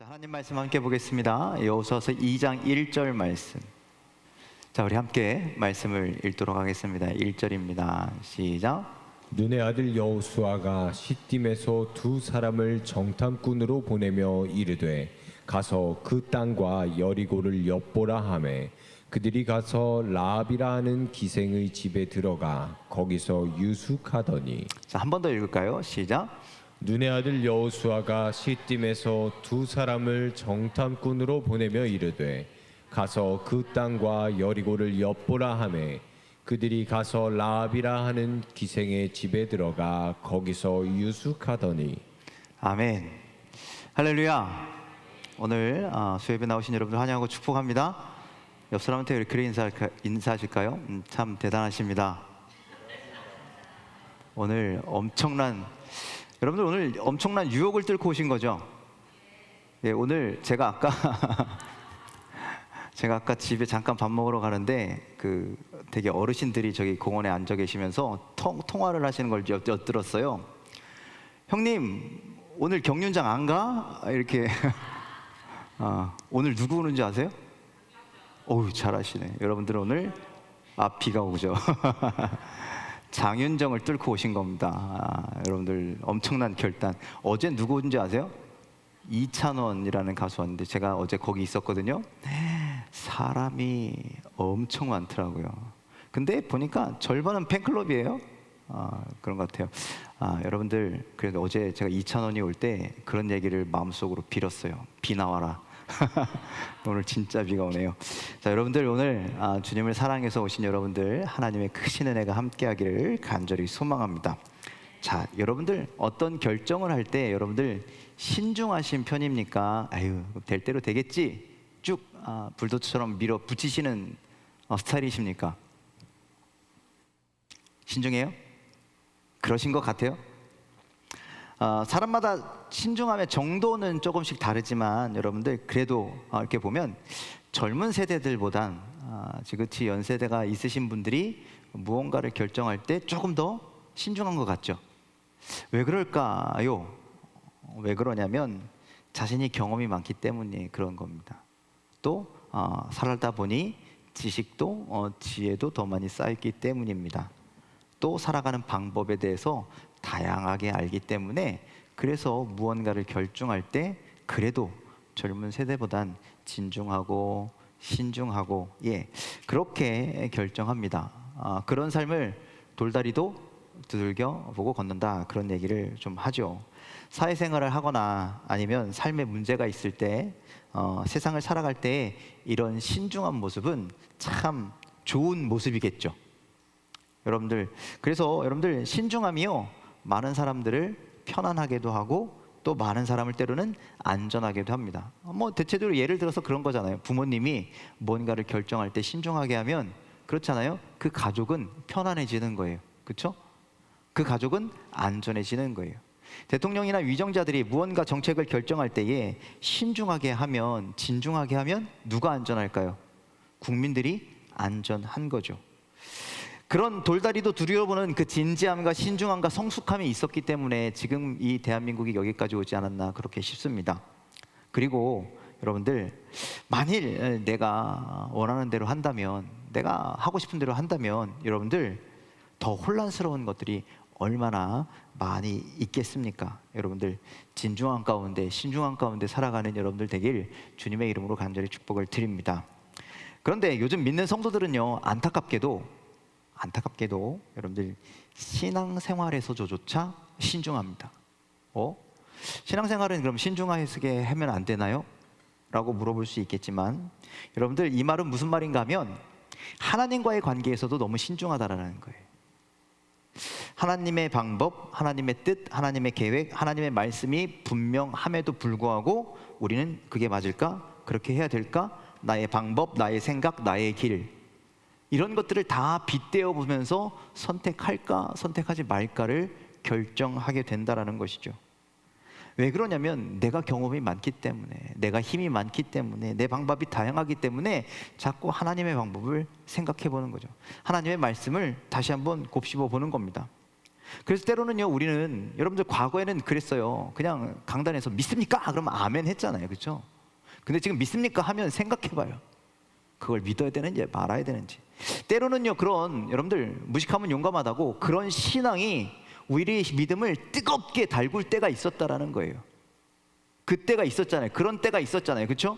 자, 하나님 말씀 함께 보겠습니다. 여호수아서 2장 1절 말씀. 자, 우리 함께 말씀을 읽도록 하겠습니다. 1절입니다. 시작. 눈의 아들 여호수아가 시딤에서 두 사람을 정탐꾼으로 보내며 이르되 가서 그 땅과 여리고를 엿보라 하매 그들이 가서 라합이라 하는 기생의 집에 들어가 거기서 유숙하더니. 자, 한 번 더 읽을까요? 시작. 눈의 아들 여호수아가 시딤에서 두 사람을 정탐꾼으로 보내며 이르되 가서 그 땅과 여리고를 엿보라 하매 그들이 가서 라합이라 하는 기생의 집에 들어가 거기서 유숙하더니. 아멘. 할렐루야. 오늘 수협에 나오신 여러분들 환영하고 축복합니다. 옆 사람한테 그래 인사하실까요? 참 대단하십니다. 여러분들 오늘 엄청난 유혹을 뚫고 오신 거죠? 예, 오늘 제가 아까 집에 잠깐 밥 먹으러 가는데 되게 어르신들이 저기 공원에 앉아 계시면서 통화를 하시는 걸 엿들었어요. 형님, 오늘 경륜장 안 가? 이렇게. 오늘 누구 오는지 아세요? 어우, 잘하시네. 여러분들은 오늘 비가 오죠. 장윤정을 뚫고 오신 겁니다. 여러분들 엄청난 결단. 어제 누구 온지 아세요? 이찬원이라는 가수 왔는데 제가 어제 거기 있었거든요. 사람이 엄청 많더라고요. 근데 보니까 절반은 팬클럽이에요. 그런 것 같아요. 여러분들, 그래도 어제 제가 이찬원이 올 때 그런 얘기를 마음속으로 빌었어요. 비 나와라. 오늘 진짜 비가 오네요. 자, 여러분들 오늘 주님을 사랑해서 오신 여러분들, 하나님의 크신 은혜가 함께하기를 간절히 소망합니다. 자, 여러분들 어떤 결정을 할 때 여러분들 신중하신 편입니까? 아유, 될 대로 되겠지 쭉 불도처럼 밀어 붙이시는 스타일이십니까? 신중해요? 그러신 것 같아요? 사람마다 신중함의 정도는 조금씩 다르지만 여러분들 그래도 이렇게 보면 젊은 세대들보단 지긋이 연세대가 있으신 분들이 무언가를 결정할 때 조금 더 신중한 것 같죠? 왜 그럴까요? 왜 그러냐면 자신이 경험이 많기 때문에 그런 겁니다. 또 살다 보니 지식도 지혜도 더 많이 쌓였기 때문입니다. 또 살아가는 방법에 대해서 다양하게 알기 때문에 그래서 무언가를 결정할 때 그래도 젊은 세대보단 진중하고 신중하고 그렇게 결정합니다. 그런 삶을 돌다리도 두들겨 보고 걷는다, 그런 얘기를 좀 하죠. 사회생활을 하거나 아니면 삶에 문제가 있을 때 세상을 살아갈 때 이런 신중한 모습은 참 좋은 모습이겠죠. 여러분들, 그래서 여러분들 신중함이요, 많은 사람들을 편안하게도 하고 또 많은 사람을 때로는 안전하게도 합니다. 대체적으로 예를 들어서 그런 거잖아요. 부모님이 뭔가를 결정할 때 신중하게 하면 그렇잖아요. 그 가족은 편안해지는 거예요. 그렇죠? 그 가족은 안전해지는 거예요. 대통령이나 위정자들이 무언가 정책을 결정할 때에 신중하게 하면, 진중하게 하면 누가 안전할까요? 국민들이 안전한 거죠. 그런 돌다리도 두려워보는 그 진지함과 신중함과 성숙함이 있었기 때문에 지금 이 대한민국이 여기까지 오지 않았나 그렇게 싶습니다. 그리고 여러분들, 만일 내가 원하는 대로 한다면, 내가 하고 싶은 대로 한다면 여러분들 더 혼란스러운 것들이 얼마나 많이 있겠습니까? 여러분들 진중함 가운데, 신중함 가운데 살아가는 여러분들 되길 주님의 이름으로 간절히 축복을 드립니다. 그런데 요즘 믿는 성도들은요, 안타깝게도 여러분들 신앙생활에서조차 신중합니다. 신앙생활은 그럼 신중하게 하면 안 되나요? 라고 물어볼 수 있겠지만 여러분들, 이 말은 무슨 말인가 하면 하나님과의 관계에서도 너무 신중하다라는 거예요. 하나님의 방법, 하나님의 뜻, 하나님의 계획, 하나님의 말씀이 분명함에도 불구하고 우리는 그게 맞을까? 그렇게 해야 될까? 나의 방법, 나의 생각, 나의 길, 이런 것들을 다 빗대어 보면서 선택할까, 선택하지 말까를 결정하게 된다라는 것이죠. 왜 그러냐면 내가 경험이 많기 때문에, 내가 힘이 많기 때문에, 내 방법이 다양하기 때문에 자꾸 하나님의 방법을 생각해 보는 거죠. 하나님의 말씀을 다시 한번 곱씹어 보는 겁니다. 그래서 때로는요, 우리는 여러분들 과거에는 그랬어요. 그냥 강단에서 믿습니까? 그러면 아멘 했잖아요, 그렇죠? 근데 지금 믿습니까? 하면 생각해봐요. 그걸 믿어야 되는지 말아야 되는지. 때로는요, 그런 여러분들 무식하면 용감하다고 그런 신앙이 우리의 믿음을 뜨겁게 달굴 때가 있었다라는 거예요. 그때가 있었잖아요. 그런 때가 있었잖아요, 그렇죠?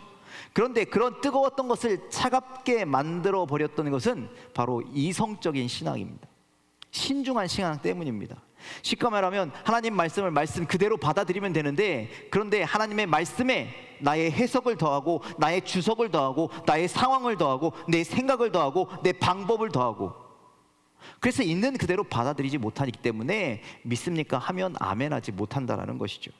그런데 그런 뜨거웠던 것을 차갑게 만들어 버렸던 것은 바로 이성적인 신앙입니다. 신중한 신앙 때문입니다. 쉽게 말하면 하나님 말씀을 말씀 그대로 받아들이면 되는데, 그런데 하나님의 말씀에 나의 해석을 더하고 나의 주석을 더하고 나의 상황을 더하고 내 생각을 더하고 내 방법을 더하고, 그래서 있는 그대로 받아들이지 못하기 때문에 믿습니까? 하면 아멘 하지 못한다라는 것이죠.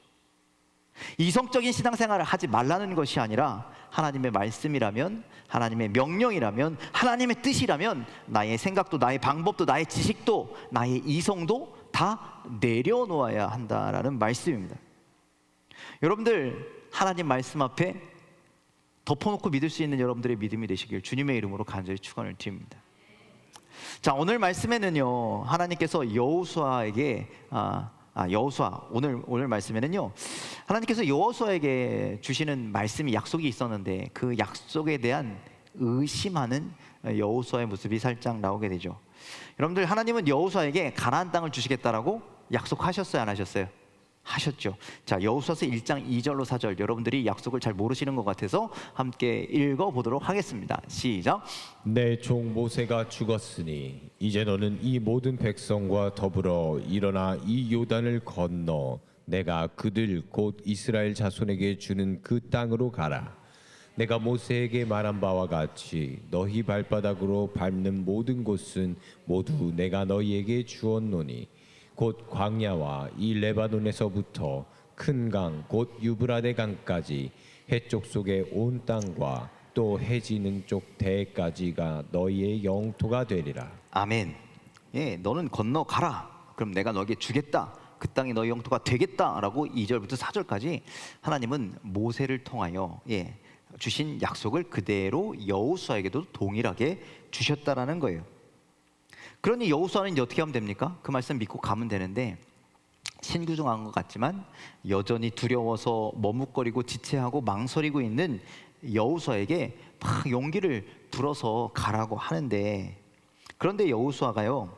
이성적인 신앙생활을 하지 말라는 것이 아니라 하나님의 말씀이라면, 하나님의 명령이라면, 하나님의 뜻이라면 나의 생각도 나의 방법도 나의 지식도 나의 이성도 다 내려놓아야 한다라는 말씀입니다. 여러분들 하나님 말씀 앞에 덮어놓고 믿을 수 있는 여러분들의 믿음이 되시길 주님의 이름으로 간절히 축원을 드립니다. 자, 오늘 말씀에는요, 하나님께서 여호수아에게 오늘 말씀에는요, 하나님께서 여호수아에게 주시는 말씀이 약속이 있었는데 그 약속에 대한 의심하는 여호수아의 모습이 살짝 나오게 되죠. 여러분들, 하나님은 여호수아에게 가나안 땅을 주시겠다라고 약속하셨어요, 안 하셨어요? 하셨죠. 자, 여호수아서 1장 2절로 4절, 여러분들이 약속을 잘 모르시는 것 같아서 함께 읽어보도록 하겠습니다. 시작. 내 종 모세가 죽었으니 이제 너는 이 모든 백성과 더불어 일어나 이 요단을 건너 내가 그들 곧 이스라엘 자손에게 주는 그 땅으로 가라. 내가 모세에게 말한 바와 같이 너희 발바닥으로 밟는 모든 곳은 모두 내가 너희에게 주었노니 곧 광야와 이 레바논에서부터 큰 강 곧 유브라데 강까지 해쪽 속의 온 땅과 또 해지는 쪽 대까지가 너희의 영토가 되리라. 아멘. 예, 너는 건너가라. 그럼 내가 너에게 주겠다. 그 땅이 너희 영토가 되겠다라고 2절부터 4절까지 하나님은 모세를 통하여 주신 약속을 그대로 여호수아에게도 동일하게 주셨다라는 거예요. 그러니 여호수아는 이제 어떻게 하면 됩니까? 그 말씀 믿고 가면 되는데, 신규중한 것 같지만 여전히 두려워서 머뭇거리고 지체하고 망설이고 있는 여호수아에게 막 용기를 불어서 가라고 하는데, 그런데 여호수아가요,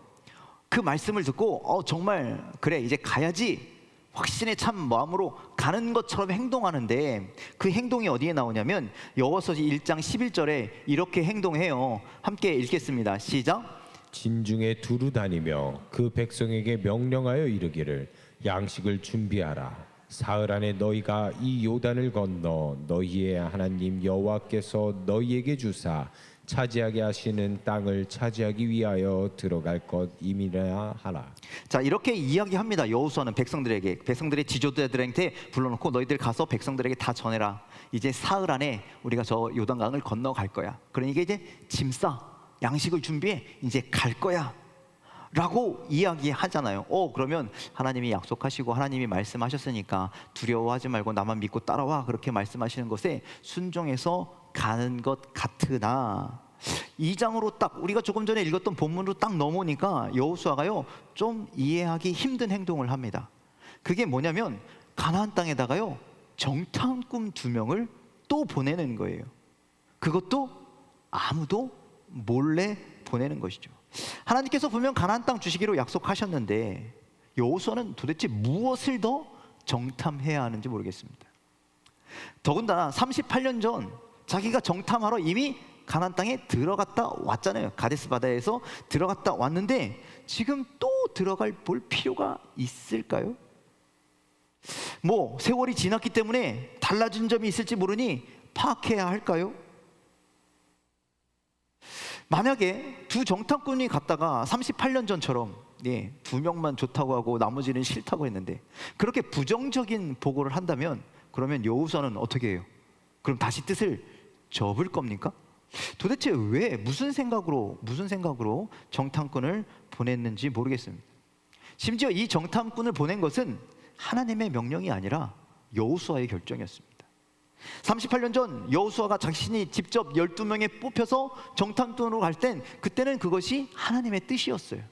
그 말씀을 듣고 정말 그래 이제 가야지 확신에 찬 마음으로 가는 것처럼 행동하는데, 그 행동이 어디에 나오냐면 여호수아 1장 11절에 이렇게 행동해요. 함께 읽겠습니다. 시작. 진중에 두루 다니며 그 백성에게 명령하여 이르기를 양식을 준비하라. 사흘 안에 너희가 이 요단을 건너 너희의 하나님 여호와께서 너희에게 주사 차지하게 하시는 땅을 차지하기 위하여 들어갈 것임이라 하라. 자, 이렇게 이야기합니다. 여호수아는 백성들의 지도자들한테 불러놓고 너희들 가서 백성들에게 다 전해라. 이제 사흘 안에 우리가 저 요단강을 건너갈 거야. 그러니까 이제 짐 싸, 양식을 준비해, 이제 갈 거야 라고 이야기하잖아요. 그러면 하나님이 약속하시고 하나님이 말씀하셨으니까 두려워하지 말고 나만 믿고 따라와, 그렇게 말씀하시는 것에 순종해서 가는 것 같으나, 2장으로 딱 우리가 조금 전에 읽었던 본문으로 딱 넘어오니까 여호수아가요 좀 이해하기 힘든 행동을 합니다. 그게 뭐냐면 가나안 땅에다가요 정탐꾼 2명을 또 보내는 거예요. 그것도 아무도 몰래 보내는 것이죠. 하나님께서 분명 가나안 땅 주시기로 약속하셨는데 여호수아는 도대체 무엇을 더 정탐해야 하는지 모르겠습니다. 더군다나 38년 전 자기가 정탐하러 이미 가나안 땅에 들어갔다 왔잖아요. 가데스 바다에서 들어갔다 왔는데 지금 또 들어갈 볼 필요가 있을까요? 뭐 세월이 지났기 때문에 달라진 점이 있을지 모르니 파악해야 할까요? 만약에 두 정탐꾼이 갔다가 38년 전처럼 2명만 좋다고 하고 나머지는 싫다고 했는데 그렇게 부정적인 보고를 한다면, 그러면 여호수아는 어떻게 해요? 그럼 다시 뜻을 접을 겁니까? 도대체 왜 무슨 생각으로 정탐꾼을 보냈는지 모르겠습니다. 심지어 이 정탐꾼을 보낸 것은 하나님의 명령이 아니라 여호수아의 결정이었습니다. 38년 전 여호수아가 자신이 직접 12명에 뽑혀서 정탐꾼으로 갈 땐 그때는 그것이 하나님의 뜻이었어요.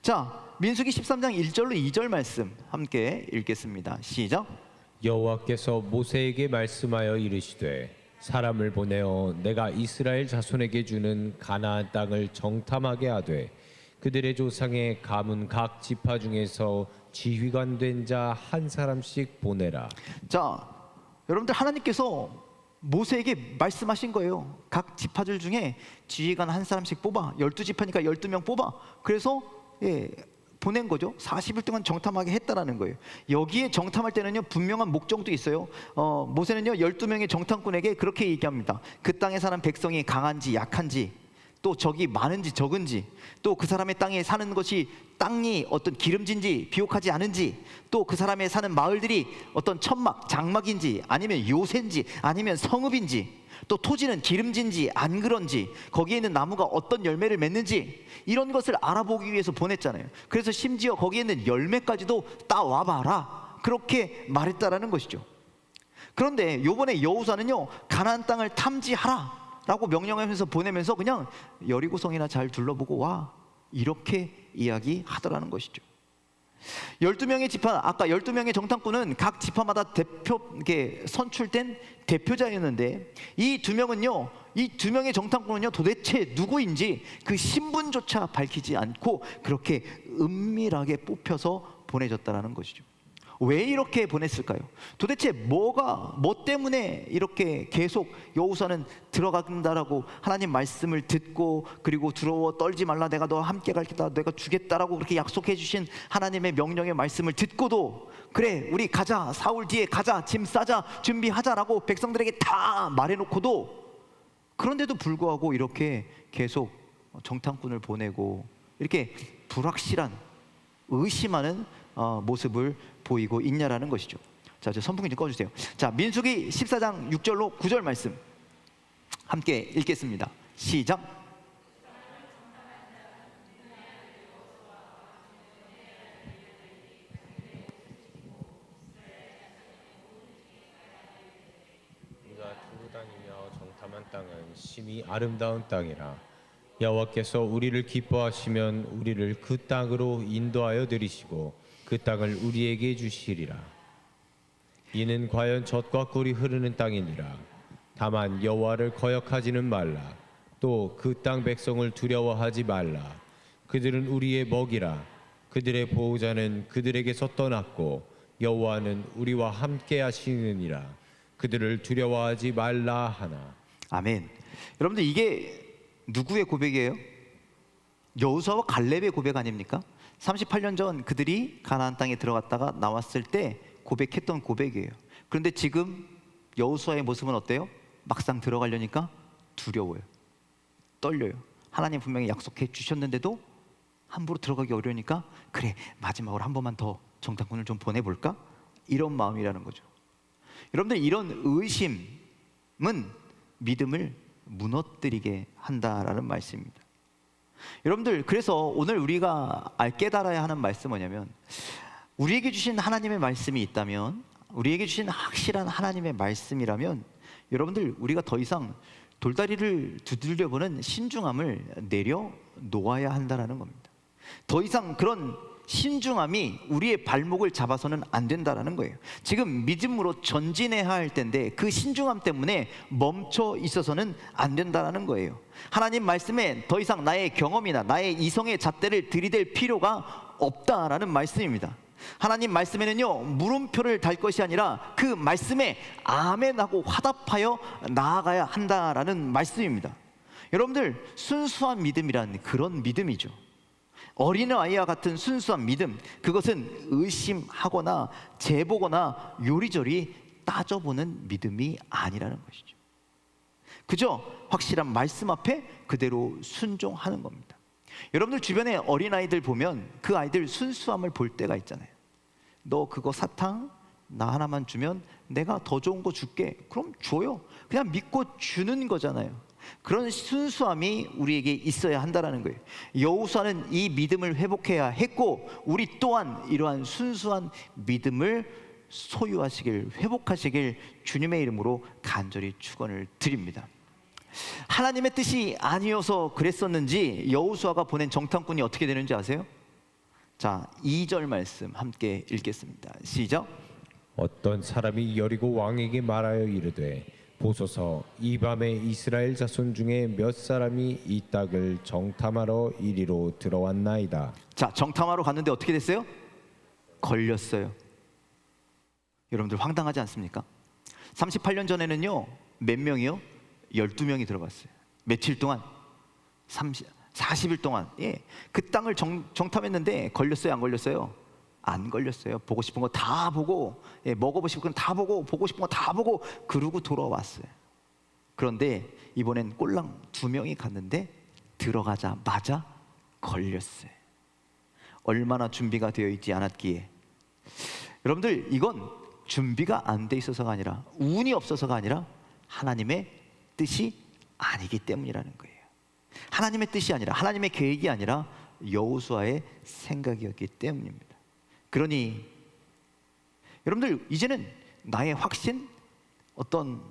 자, 민수기 13장 1절로 2절 말씀 함께 읽겠습니다. 시작. 여호와께서 모세에게 말씀하여 이르시되 사람을 보내어 내가 이스라엘 자손에게 주는 가나안 땅을 정탐하게 하되 그들의 조상의 가문 각 지파 중에서 지휘관 된 자 한 사람씩 보내라. 자, 여러분들 하나님께서 모세에게 말씀하신 거예요. 각 지파들 중에 지휘관 한 사람씩 뽑아. 12지파니까 12명 뽑아. 그래서 보낸 거죠. 40일 동안 정탐하게 했다라는 거예요. 여기에 정탐할 때는요, 분명한 목적도 있어요. 모세는요, 12명의 정탐꾼에게 그렇게 얘기합니다. 그 땅에 사는 백성이 강한지 약한지, 또 적이 많은지 적은지, 또 그 사람의 땅에 사는 것이 땅이 어떤 기름진지 비옥하지 않은지, 또 그 사람의 사는 마을들이 어떤 천막, 장막인지, 아니면 요새인지, 아니면 성읍인지, 또 토지는 기름진지 안 그런지, 거기에 있는 나무가 어떤 열매를 맺는지, 이런 것을 알아보기 위해서 보냈잖아요. 그래서 심지어 거기에 있는 열매까지도 따와봐라, 그렇게 말했다라는 것이죠. 그런데 요번에 여호수아는요, 가나안 땅을 탐지하라 라고 명령하면서 보내면서 그냥 여리고성이나 잘 둘러보고 와, 이렇게 이야기하더라는 것이죠. 12명의 지파, 아까 12명의 정탐꾼은 각 지파마다 선출된 대표자였는데, 이 두 명은요, 이 두 명의 정탐꾼은요, 도대체 누구인지 그 신분조차 밝히지 않고 그렇게 은밀하게 뽑혀서 보내졌다라는 것이죠. 왜 이렇게 보냈을까요? 도대체 뭐 때문에 이렇게 계속 여호수아는 들어간다라고 하나님 말씀을 듣고, 그리고 두려워 떨지 말라, 내가 너와 함께 갈겠다, 내가 주겠다라고 그렇게 약속해 주신 하나님의 명령의 말씀을 듣고도, 그래 우리 가자, 사울 뒤에 가자, 짐 싸자, 준비하자라고 백성들에게 다 말해놓고도, 그런데도 불구하고 이렇게 계속 정탐꾼을 보내고 이렇게 불확실한, 의심하는 모습을 보이고 있냐라는 것이죠. 자, 저 선풍기 좀 꺼주세요. 자, 민수기 14장 6절로 9절 말씀 함께 읽겠습니다. 시작. 우리가 두루 다니며 정탐한 땅은 심히 아름다운 땅이라. 여호와께서 우리를 기뻐하시면 우리를 그 땅으로 인도하여 들이시고 그 땅을 우리에게 주시리라. 이는 과연 젖과 꿀이 흐르는 땅이니라. 다만 여호와를 거역하지는 말라. 또 그 땅 백성을 두려워하지 말라. 그들은 우리의 먹이라. 그들의 보호자는 그들에게서 떠났고 여호와는 우리와 함께 하시느니라. 그들을 두려워하지 말라 하나. 아멘. 여러분들, 이게 누구의 고백이에요? 여호수아와 갈렙의 고백 아닙니까? 38년 전 그들이 가나안 땅에 들어갔다가 나왔을 때 고백했던 고백이에요. 그런데 지금 여호수아의 모습은 어때요? 막상 들어가려니까 두려워요. 떨려요. 하나님 분명히 약속해 주셨는데도 함부로 들어가기 어려우니까, 그래 마지막으로 한 번만 더 정탐꾼을 좀 보내볼까? 이런 마음이라는 거죠. 여러분들, 이런 의심은 믿음을 무너뜨리게 한다라는 말씀입니다. 여러분들, 그래서 오늘 우리가 깨달아야 하는 말씀은 뭐냐면, 우리에게 주신 하나님의 말씀이 있다면, 우리에게 주신 확실한 하나님의 말씀이라면, 여러분들, 우리가 더 이상 돌다리를 두들려보는 신중함을 내려놓아야 한다는 겁니다. 더 이상 그런 신중함이 우리의 발목을 잡아서는 안 된다는 거예요. 지금 믿음으로 전진해야 할 때인데 그 신중함 때문에 멈춰 있어서는 안 된다는 거예요. 하나님 말씀에 더 이상 나의 경험이나 나의 이성의 잣대를 들이댈 필요가 없다라는 말씀입니다. 하나님 말씀에는요, 물음표를 달 것이 아니라 그 말씀에 아멘하고 화답하여 나아가야 한다라는 말씀입니다. 여러분들, 순수한 믿음이란 그런 믿음이죠. 어린아이와 같은 순수한 믿음, 그것은 의심하거나 재보거나 요리조리 따져보는 믿음이 아니라는 것이죠. 그저 확실한 말씀 앞에 그대로 순종하는 겁니다. 여러분들 주변에 어린아이들 보면 그 아이들 순수함을 볼 때가 있잖아요. 너 그거 사탕 나 하나만 주면 내가 더 좋은 거 줄게. 그럼 줘요. 그냥 믿고 주는 거잖아요. 그런 순수함이 우리에게 있어야 한다는 거예요. 여호수아는 이 믿음을 회복해야 했고, 우리 또한 이러한 순수한 믿음을 소유하시길, 회복하시길 주님의 이름으로 간절히 축원을 드립니다. 하나님의 뜻이 아니어서 그랬었는지 여호수아가 보낸 정탐꾼이 어떻게 되는지 아세요? 자, 2절 말씀 함께 읽겠습니다. 시작. 어떤 사람이 여리고 왕에게 말하여 이르되 보소서 이 밤에 이스라엘 자손 중에 몇 사람이 이 땅을 정탐하러 이리로 들어왔나이다. 자, 정탐하러 갔는데 어떻게 됐어요? 걸렸어요. 여러분들 황당하지 않습니까? 38년 전에는요, 몇 명이요? 12명이 들어갔어요. 며칠 동안? 40일 동안. 예, 그 땅을 정탐했는데 걸렸어요, 안 걸렸어요? 안 걸렸어요. 보고 싶은 거 다 보고, 예, 먹어보고 싶은 거 다 보고, 보고 싶은 거 다 보고, 그러고 돌아왔어요. 그런데 이번엔 꼴랑 2명이 갔는데 들어가자마자 걸렸어요. 얼마나 준비가 되어 있지 않았기에. 여러분들, 이건 준비가 안 돼 있어서가 아니라, 운이 없어서가 아니라 하나님의 뜻이 아니기 때문이라는 거예요. 하나님의 뜻이 아니라, 하나님의 계획이 아니라 여호수아의 생각이었기 때문입니다. 그러니 여러분들, 이제는 나의 확신, 어떤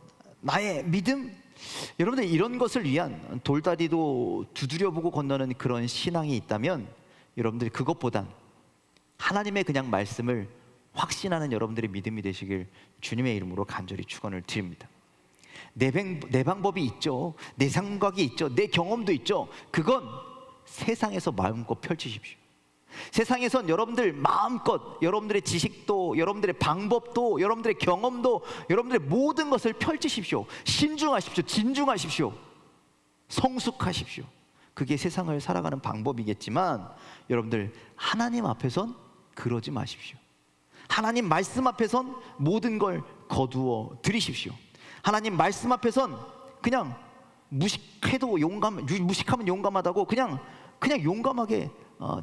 나의 믿음, 여러분들 이런 것을 위한 돌다리도 두드려보고 건너는 그런 신앙이 있다면, 여러분들 그것보단 하나님의 그냥 말씀을 확신하는 여러분들의 믿음이 되시길 주님의 이름으로 간절히 축원을 드립니다. 내 방법이 있죠. 내 생각이 있죠. 내 경험도 있죠. 그건 세상에서 마음껏 펼치십시오. 세상에선 여러분들 마음껏 여러분들의 지식도, 여러분들의 방법도, 여러분들의 경험도, 여러분들의 모든 것을 펼치십시오. 신중하십시오. 진중하십시오. 성숙하십시오. 그게 세상을 살아가는 방법이겠지만, 여러분들 하나님 앞에선 그러지 마십시오. 하나님 말씀 앞에선 모든 걸 거두어 드리십시오. 하나님 말씀 앞에선 그냥 무식하면 용감하다고 그냥 용감하게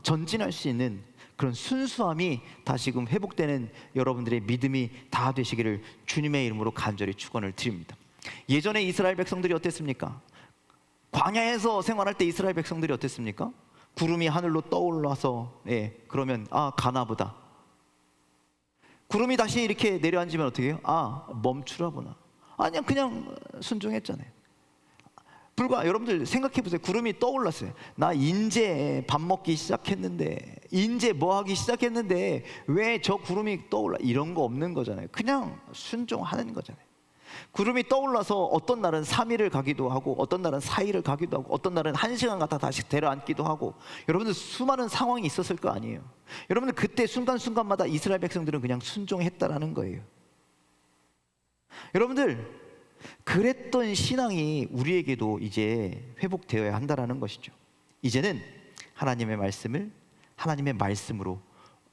전진할 수 있는 그런 순수함이 다시금 회복되는 여러분들의 믿음이 다 되시기를 주님의 이름으로 간절히 축원을 드립니다. 예전에 이스라엘 백성들이 어땠습니까? 광야에서 생활할 때 이스라엘 백성들이 어땠습니까? 구름이 하늘로 떠올라서, 예, 그러면 가나보다. 구름이 다시 이렇게 내려앉으면 어떻게 해요? 멈추라 보나. 아니야, 그냥 순종했잖아요. 불과 여러분들 생각해 보세요. 구름이 떠올랐어요. 나 인제 밥 먹기 시작했는데, 인제 뭐 하기 시작했는데 왜 저 구름이 떠올라? 이런 거 없는 거잖아요. 그냥 순종하는 거잖아요. 구름이 떠올라서 어떤 날은 3일을 가기도 하고, 어떤 날은 4일을 가기도 하고, 어떤 날은 1시간 갔다 다시 내려앉기도 하고, 여러분들 수많은 상황이 있었을 거 아니에요. 여러분들 그때 순간순간마다 이스라엘 백성들은 그냥 순종했다라는 거예요. 여러분들, 그랬던 신앙이 우리에게도 이제 회복되어야 한다라는 것이죠. 이제는 하나님의 말씀을 하나님의 말씀으로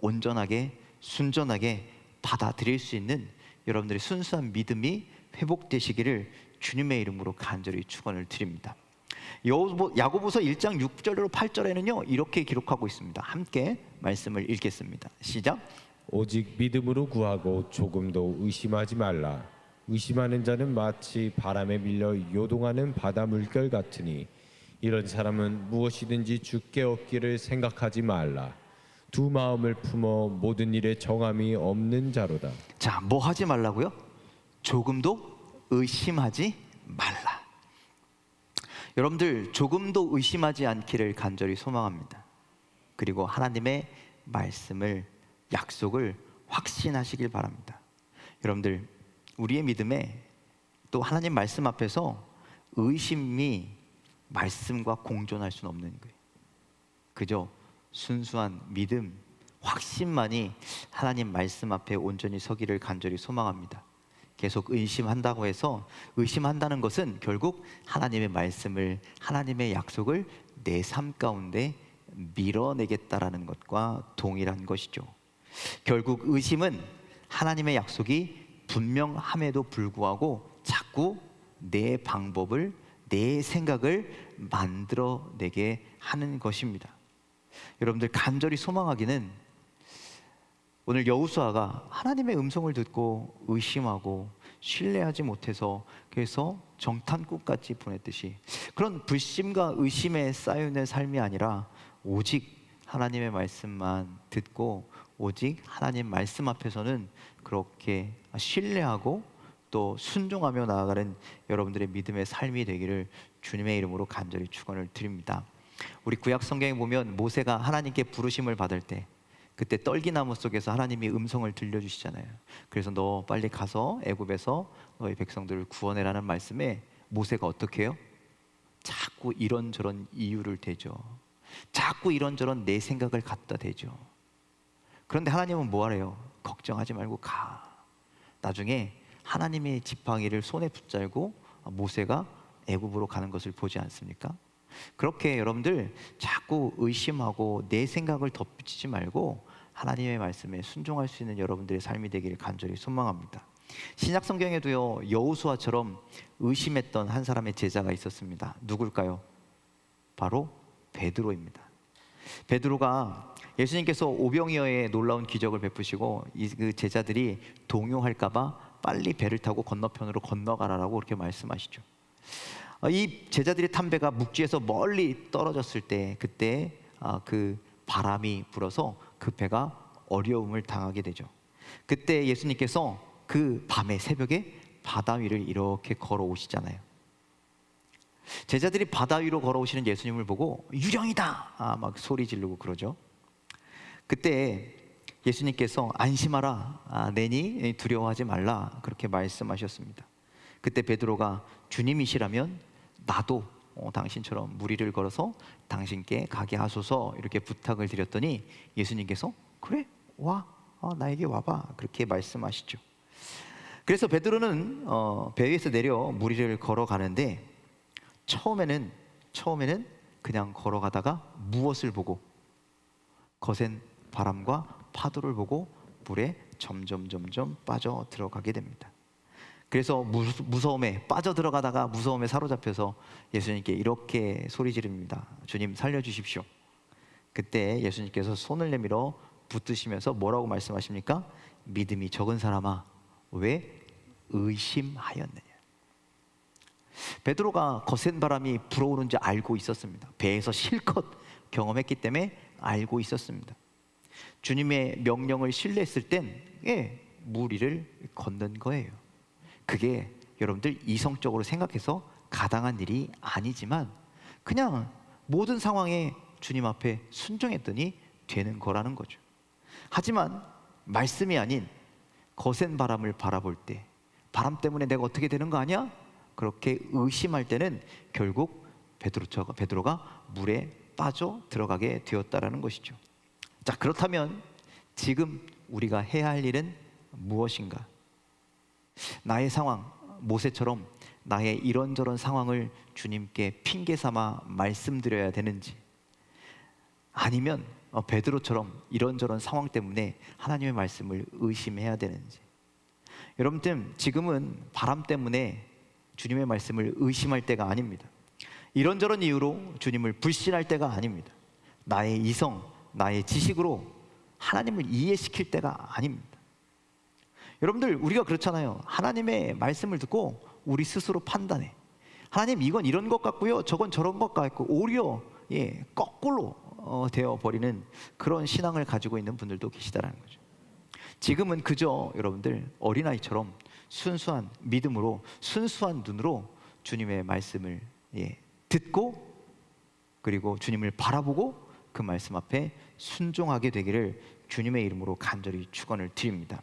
온전하게 순전하게 받아들일 수 있는 여러분들의 순수한 믿음이 회복되시기를 주님의 이름으로 간절히 축원을 드립니다. 야고보서 1장 6절로 8절에는요 이렇게 기록하고 있습니다. 함께 말씀을 읽겠습니다. 시작. 오직 믿음으로 구하고 조금도 의심하지 말라. 의심하는 자는 마치 바람에 밀려 요동하는 바다 물결 같으니 이런 사람은 무엇이든지 주께 얻기를 생각하지 말라. 두 마음을 품어 모든 일에 정함이 없는 자로다. 자, 뭐 하지 말라고요? 조금도 의심하지 말라. 여러분들 조금도 의심하지 않기를 간절히 소망합니다. 그리고 하나님의 말씀을, 약속을 확신하시길 바랍니다. 여러분들, 우리의 믿음에 또 하나님 말씀 앞에서 의심이 말씀과 공존할 수는 없는 거예요. 그저 순수한 믿음, 확신만이 하나님 말씀 앞에 온전히 서기를 간절히 소망합니다. 계속 의심한다고 해서, 의심한다는 것은 결국 하나님의 말씀을, 하나님의 약속을 내 삶 가운데 밀어내겠다라는 것과 동일한 것이죠. 결국 의심은 하나님의 약속이 분명함에도 불구하고 자꾸 내 방법을, 내 생각을 만들어내게 하는 것입니다. 여러분들 간절히 소망하기는, 오늘 여호수아가 하나님의 음성을 듣고 의심하고 신뢰하지 못해서 그래서 정탐꾼까지 보냈듯이, 그런 불신과 의심에 쌓여있는 삶이 아니라 오직 하나님의 말씀만 듣고 오직 하나님 말씀 앞에서는 그렇게 신뢰하고 또 순종하며 나아가는 여러분들의 믿음의 삶이 되기를 주님의 이름으로 간절히 축원을 드립니다. 우리 구약 성경에 보면 모세가 하나님께 부르심을 받을 때 그때 떨기나무 속에서 하나님이 음성을 들려주시잖아요. 그래서 너 빨리 가서 애굽에서 너희 백성들을 구원해라는 말씀에 모세가 어떻게 해요? 자꾸 이런저런 이유를 대죠. 자꾸 이런저런 내 생각을 갖다 대죠. 그런데 하나님은 뭐 하래요? 걱정하지 말고 가. 나중에 하나님의 지팡이를 손에 붙잡고 모세가 애굽으로 가는 것을 보지 않습니까? 그렇게 여러분들 자꾸 의심하고 내 생각을 덧붙이지 말고 하나님의 말씀에 순종할 수 있는 여러분들의 삶이 되기를 간절히 소망합니다. 신약 성경에도요, 여호수아처럼 의심했던 한 사람의 제자가 있었습니다. 누굴까요? 바로 베드로입니다. 베드로가 예수님께서 오병이어의 놀라운 기적을 베푸시고 그 제자들이 동요할까봐 빨리 배를 타고 건너편으로 건너가라라고 그렇게 말씀하시죠. 이 제자들이 탄 배가 묵지에서 멀리 떨어졌을 때 그때 그 바람이 불어서 그 배가 어려움을 당하게 되죠. 그때 예수님께서 그 밤에 새벽에 바다 위를 이렇게 걸어오시잖아요. 제자들이 바다 위로 걸어오시는 예수님을 보고 유령이다! 막 소리 지르고 그러죠. 그때 예수님께서 안심하라, 내니 두려워하지 말라 그렇게 말씀하셨습니다. 그때 베드로가 주님이시라면 나도 당신처럼 무리를 걸어서 당신께 가게 하소서 이렇게 부탁을 드렸더니 예수님께서 그래 와, 나에게 와봐 그렇게 말씀하시죠. 그래서 베드로는 배 위에서 내려 무리를 걸어가는데 처음에는 그냥 걸어가다가 무엇을 보고? 거센 바람과 파도를 보고 물에 점점 빠져 들어가게 됩니다. 그래서 무서움에 빠져 들어가다가 무서움에 사로잡혀서 예수님께 이렇게 소리 지릅니다. 주님 살려주십시오. 그때 예수님께서 손을 내밀어 붙드시면서 뭐라고 말씀하십니까? 믿음이 적은 사람아, 왜 의심하였느냐. 베드로가 거센 바람이 불어오는 줄 알고 있었습니다. 배에서 실컷 경험했기 때문에 알고 있었습니다. 주님의 명령을 신뢰했을 땐 물 위를 걷는 거예요. 그게 여러분들 이성적으로 생각해서 가당한 일이 아니지만 그냥 모든 상황에 주님 앞에 순종했더니 되는 거라는 거죠. 하지만 말씀이 아닌 거센 바람을 바라볼 때 바람 때문에 내가 어떻게 되는 거 아니야? 그렇게 의심할 때는 결국 베드로가 물에 빠져 들어가게 되었다라는 것이죠. 자, 그렇다면 지금 우리가 해야 할 일은 무엇인가? 나의 상황, 모세처럼 나의 이런저런 상황을 주님께 핑계 삼아 말씀드려야 되는지, 아니면 베드로처럼 이런저런 상황 때문에 하나님의 말씀을 의심해야 되는지. 여러분들 지금은 바람 때문에 주님의 말씀을 의심할 때가 아닙니다. 이런저런 이유로 주님을 불신할 때가 아닙니다. 나의 이성, 나의 지식으로 하나님을 이해시킬 때가 아닙니다. 여러분들 우리가 그렇잖아요. 하나님의 말씀을 듣고 우리 스스로 판단해. 하나님 이건 이런 것 같고요, 저건 저런 것 같고, 오히려 거꾸로 되어버리는 그런 신앙을 가지고 있는 분들도 계시다라는 거죠. 지금은 그저 여러분들 어린아이처럼 순수한 믿음으로, 순수한 눈으로 주님의 말씀을 듣고, 그리고 주님을 바라보고 그 말씀 앞에 순종하게 되기를 주님의 이름으로 간절히 축원을 드립니다.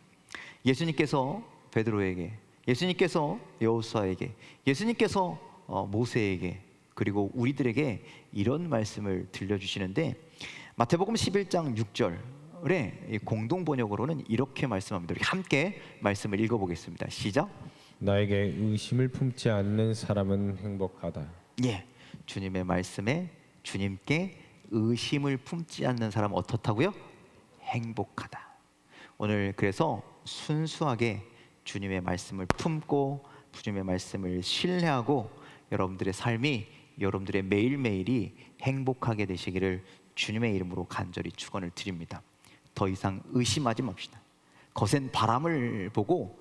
예수님께서 베드로에게, 예수님께서 여호수아에게, 예수님께서 모세에게, 그리고 우리들에게 이런 말씀을 들려주시는데 마태복음 11장 6절에 공동 번역으로는 이렇게 말씀합니다. 우리 함께 말씀을 읽어보겠습니다. 시작. 나에게 의심을 품지 않는 사람은 행복하다. 주님의 말씀에 주님께 의심을 품지 않는 사람 어떻다고요? 행복하다. 오늘 그래서 순수하게 주님의 말씀을 품고 주님의 말씀을 신뢰하고 여러분들의 삶이, 여러분들의 매일매일이 행복하게 되시기를 주님의 이름으로 간절히 축원을 드립니다. 더 이상 의심하지 맙시다. 거센 바람을 보고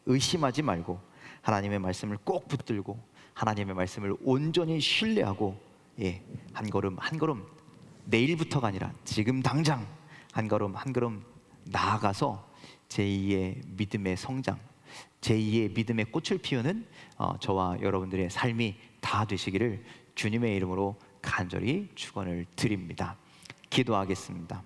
의심하지 말고 하나님의 말씀을 꼭 붙들고 하나님의 말씀을 온전히 신뢰하고 한 걸음 한 걸음, 내일부터가 아니라 지금 당장 한 걸음 한 걸음 나아가서 제2의 믿음의 성장, 제2의 믿음의 꽃을 피우는 저와 여러분들의 삶이 다 되시기를 주님의 이름으로 간절히 축원을 드립니다. 기도하겠습니다.